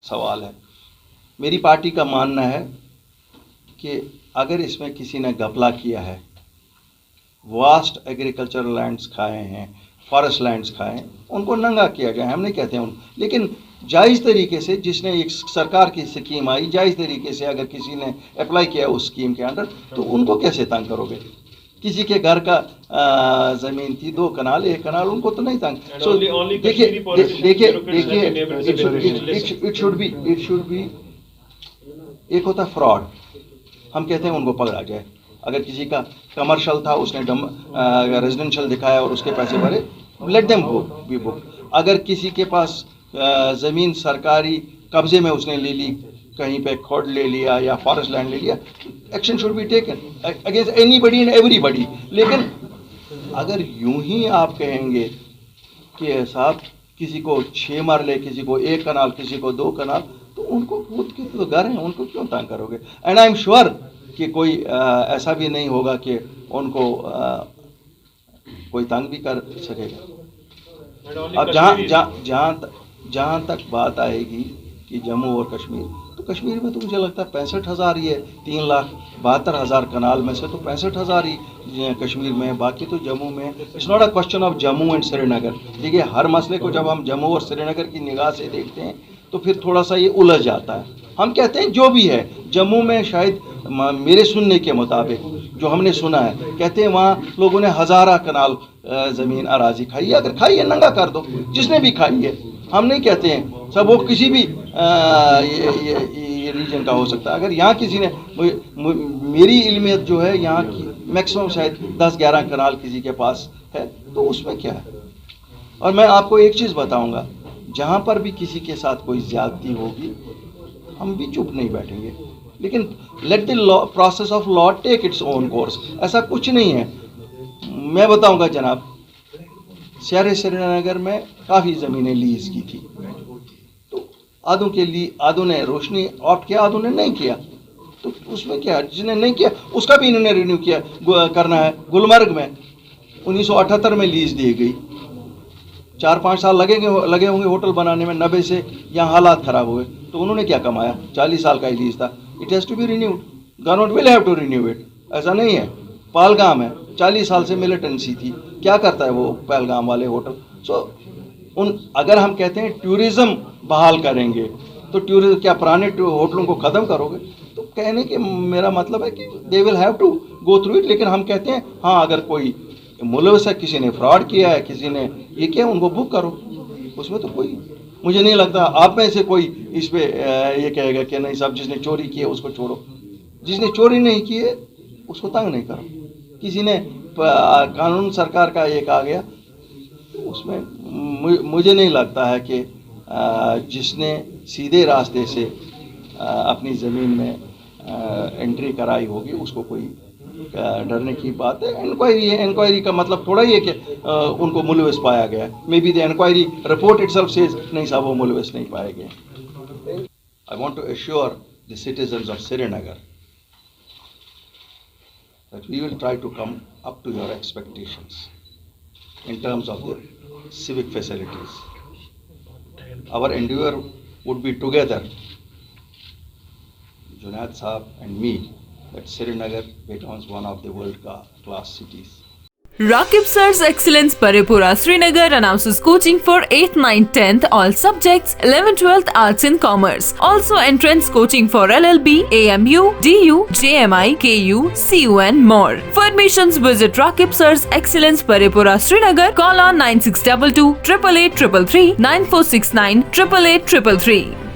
سوال ہے. میری پارٹی کا ماننا ہے کہ اگر اس میں کسی نے گھپلا کیا ہے، واسٹ ایگریکلچرل لینڈز کھائے ہیں، فارسٹ لینڈز کھائے ہیں، ان کو ننگا کیا گیا ہے. ہم نہیں کہتے ہیں لیکن جائز طریقے سے جس نے ایک سرکار کی اسکیم آئی، جائز طریقے سے اگر کسی نے اپلائی کیا اس اسکیم کے انڈر، تو ان کو کیسے تنگ کرو گے؟ کسی کے گھر کا زمین تھی 2 کنال 1 کنال، ان کو تو نہیں تنگ. سو دیکھیے اٹ شوڈ بی ایک ہوتا ہے فراڈ، ہم کہتے ہیں ان کو پکڑا جائے. اگر کسی کا کمرشل تھا، اس نے ریزیڈینشل دکھایا اور اس کے پیسے بھرے، لیٹ دیم بی بک. اگر کسی کے پاس زمین سرکاری قبضے میں اس نے لے لی، کہیں پہ کھوڑ لے لیا یا فارسٹ لینڈ لے لیا، action should be taken against anybody and everybody. لیکن اگر یوں ہی آپ کہیں گے کہ صاحب کسی کو 6 مرلے، کسی کو 1 کنال، کسی کو 2 کنال، تو ان کو خود کے تو گھر ہیں، ان کو کیوں تنگ کرو گے؟ اینڈ آئی ایم شیور کہ کوئی ایسا بھی نہیں ہوگا کہ ان کو کوئی تنگ بھی کر سکے گا. اب جہاں تک بات آئے گی کہ جموں اور کشمیر، تو کشمیر میں تو مجھے لگتا ہے 65,000 ہی ہے. 3,72,000 کنال میں سے تو 65,000 ہی کشمیر میں ہے، باقی تو جموں میں. It's not a question of Jammu and Srinagar. دیکھیے ہر مسئلے کو جب ہم جموں اور سری نگر کی نگاہ سے دیکھتے ہیں تو پھر تھوڑا سا یہ الجھ جاتا ہے. ہم کہتے ہیں جو بھی ہے، جموں میں شاید میرے سننے کے مطابق جو ہم نے سنا ہے، کہتے ہیں وہاں لوگوں نے 1000 کنال زمین اراضی کھائی ہے. اگر کھائی ہے ننگا کر دو، جس نے بھی کھائی ہے. ہم نہیں کہتے ہیں سب، وہ کسی بھی ریجن کا ہو سکتا ہے. اگر یہاں کسی نے، میری علمیت جو ہے یہاں کی میکسیمم شاید 10-11 کنال کسی کے پاس ہے، تو اس میں کیا ہے. اور میں آپ کو ایک چیز بتاؤں گا، جہاں پر بھی کسی کے ساتھ کوئی زیادتی ہوگی ہم بھی چپ نہیں بیٹھیں گے، لیکن let the process of law take its own course. ایسا کچھ نہیں ہے. میں بتاؤں گا جناب، شہر سری نگر میں کافی زمینیں لیز کی تھی، تو آدھوں کے لیے آدھوں نے روشنی آپٹ کیا، آدھوں نے نہیں کیا. تو اس میں کیا، جس نے نہیں کیا اس کا بھی انہوں نے رینیو کیا کرنا ہے. گلمرگ میں 1978 میں لیز دی گئی، 4-5 سال لگے ہوں گے ہوٹل بنانے میں. 90 سے یہاں حالات خراب ہوئے، تو انہوں نے کیا کمایا؟ 40 سال کا ہی لیز تھا. It has to be renewed. Government will have to renew it. ایسا نہیں ہے. پہلگام ہے، 40 سال سے ملیٹنسی تھی. کیا کرتا ہے وہ پہلگام والے ہوٹل؟ سو اگر ہم کہتے ہیں ٹورزم بحال کریں گے، تو ٹورزم کیا پرانے ہوٹلوں کو ختم کرو گے؟ تو کہنے کہ میرا مطلب ہے کہ they will have to go through it. لیکن ہم کہتے ہیں ہاں اگر کوئی ملوث ہے، کسی نے فراڈ کیا ہے، کسی نے یہ کیا، ان کو بک کرو. اس میں تو کوئی، مجھے نہیں لگتا آپ میں سے کوئی اس پہ یہ کہے گا کہ نہیں صاحب جس نے چوری کی ہے اس کو چھوڑو. جس نے چوری نہیں کی ہے اس کو تنگ نہیں کرو. کسی نے قانون سرکار کا ایک آ گیا، اس میں مجھے نہیں لگتا ہے کہ جس نے سیدھے راستے سے اپنی زمین میں انٹری کرائی ہوگی اس کو کوئی ڈرنے کی بات ہے. انکوائری ہے، انکوائری کا مطلب تھوڑا ہی ہے کہ ان کو ملوث پایا گیا. May be the inquiry report itself says نہیں صاحب وہ ملوث نہیں پائے گئے. I want to assure the citizens of Srinagar that we will try to come up to your expectations in terms of the civic facilities. Our endeavor would be together, Junaid Saab and me, that Srinagar becomes one of the world class cities. Rakib Sir's Excellence Paripura Srinagar announces coaching for 8th, 9th, 10th all subjects, 11th, 12th Arts and Commerce. Also entrance coaching for LLB, AMU, DU, JMI, KU, CU and more. For admissions visit Rakib Sir's Excellence Paripura Srinagar. Call on 9622 888 333 9469 888 333.